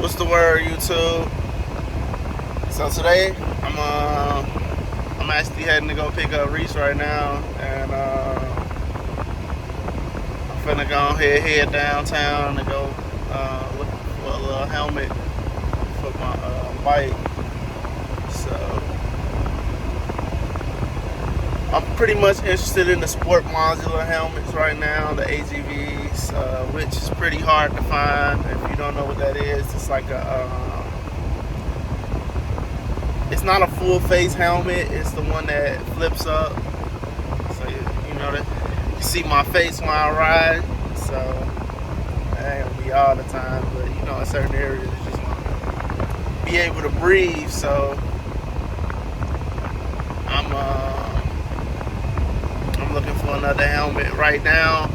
What's the word, YouTube? So today I'm actually heading to go pick up Reese right now, and I'm finna go ahead head downtown and go look for a little helmet for my bike. So I'm pretty much interested in the sport modular helmets right now, the AGVs, which is pretty hard to find. If you don't know what that is, it's like it's not a full face helmet. It's the one that flips up, so you know that you see my face when I ride. So that ain't gonna be all the time, but you know, in certain areas, you just want to be able to breathe. So I'm looking for another helmet right now.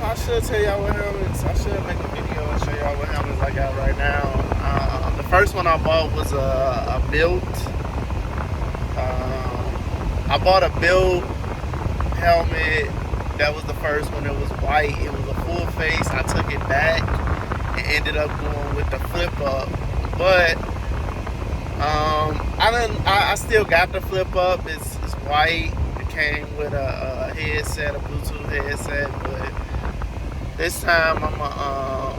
I should tell y'all what helmets. I should make a video and show y'all what helmets I got right now. The first one I bought was a Built. I bought a Built helmet. That was the first one. It was white. It was a full face. I took it back and ended up going with the flip up. But I still got the flip up. It's white. It came with a headset, a Bluetooth headset. But this time I'm gonna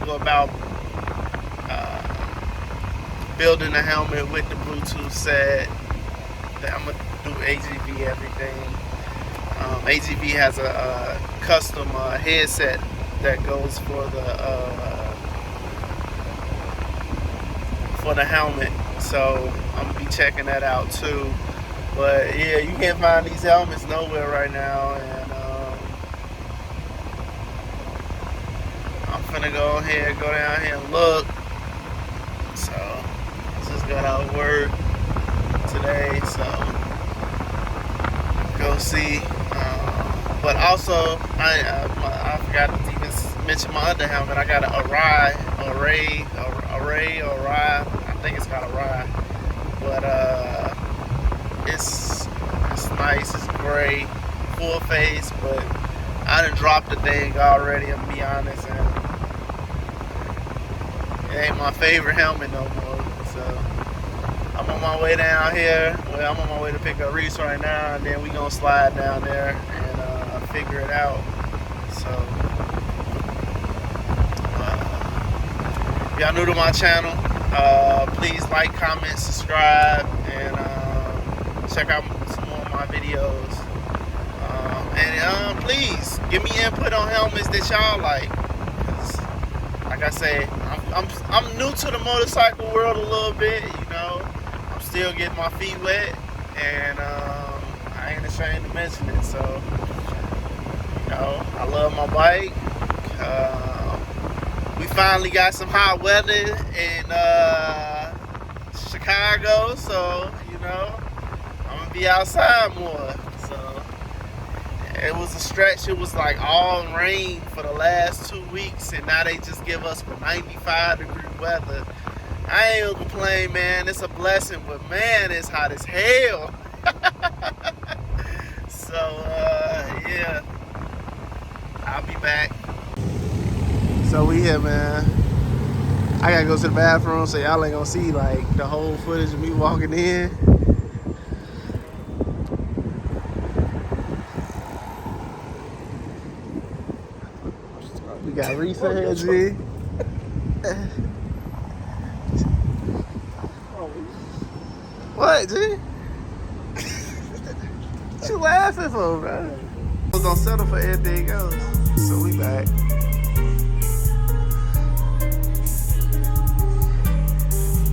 go about building a helmet with the Bluetooth set. I'm gonna do AGV everything. AGV has a custom headset that goes for the helmet, so I'm gonna be checking that out too. But yeah, you can't find these helmets nowhere right now, and I'm finna go ahead, go down here and look. So just got out of work today, so go see. But also, I forgot to even mention my other helmet. I got an Arai. I think it's called Arai. But it's nice. It's gray, full face. But I done dropped the thing already. I'm gonna be honest, and it ain't my favorite helmet no more. So I'm on my way down here. Well, I'm on my way to pick up Reese right now, and then we gonna slide down there and figure it out. So if y'all new to my channel, please like, comment, subscribe, and check out some more of my videos. And please give me input on helmets that y'all like. 'Cause, like I say, I'm new to the motorcycle world a little bit. You know, I'm still getting my feet wet, and I ain't ashamed to mention it. So, you know, I love my bike. We finally got some hot weather in Chicago, so you know, I'm gonna be outside more. So it was a stretch. It was like all rain for the last 2 weeks, and now they just give us 95-degree weather. I ain't gonna complain, man. It's a blessing, but man, it's hot as hell. So yeah, I'll be back. So we here, man. I gotta go to the bathroom, so y'all ain't gonna see like the whole footage of me walking in. We got Reese in here, G. What, G? What you laughing for, bro? I was gonna settle for anything else. So we back.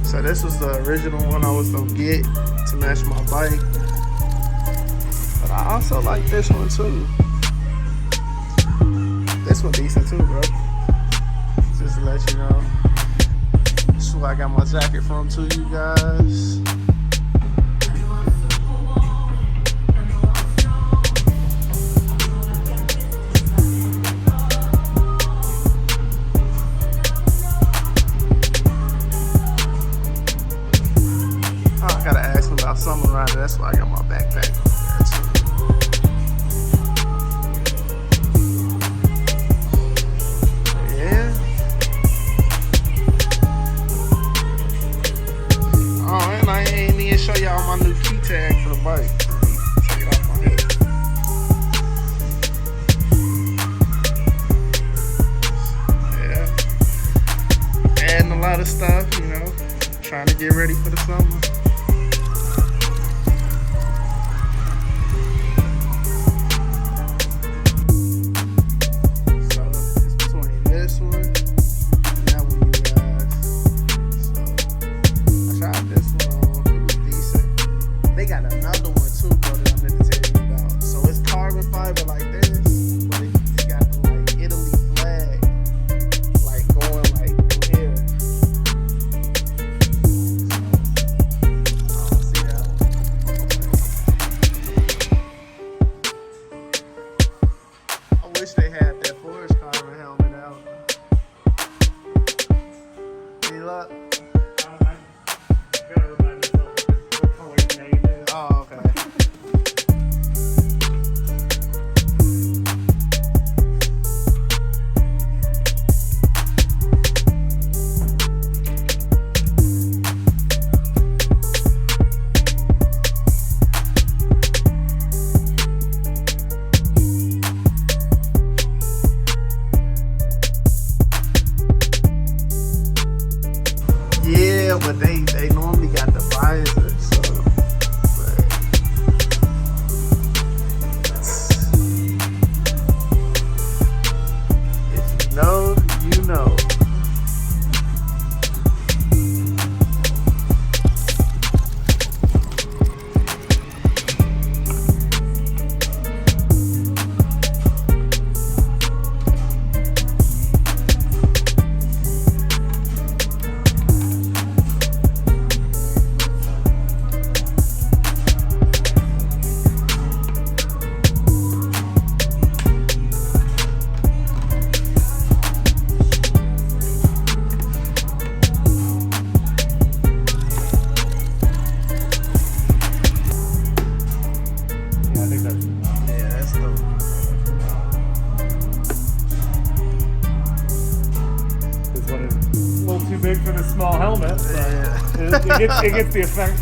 So this was the original one I was gonna get to match my bike. But I also like this one too. This one decent too, bro. Just to let you know. This is where I got my jacket from too, you guys. Summer rider, that's why I got my backpack on there too. Yeah. lot of stuff, you know, trying to get ready for the summer. So it's between this one and that one, you guys. So I tried this one on, it was decent. They got another one too, bro, that I meant to tell you about. So it's carbon fiber like this, but it's got the like Italy flag, like going like through here. So, I don't see that one. I wish they had that forest carbon helmet out. Any luck? I gotta remind myself what color your name is. Oh, okay. Yeah, but they normally got the visor, so but if you know, you know. Yeah, I think that's. Yeah, that's dope. This one is a little too big for the small helmet, but Yeah. it gets the effect.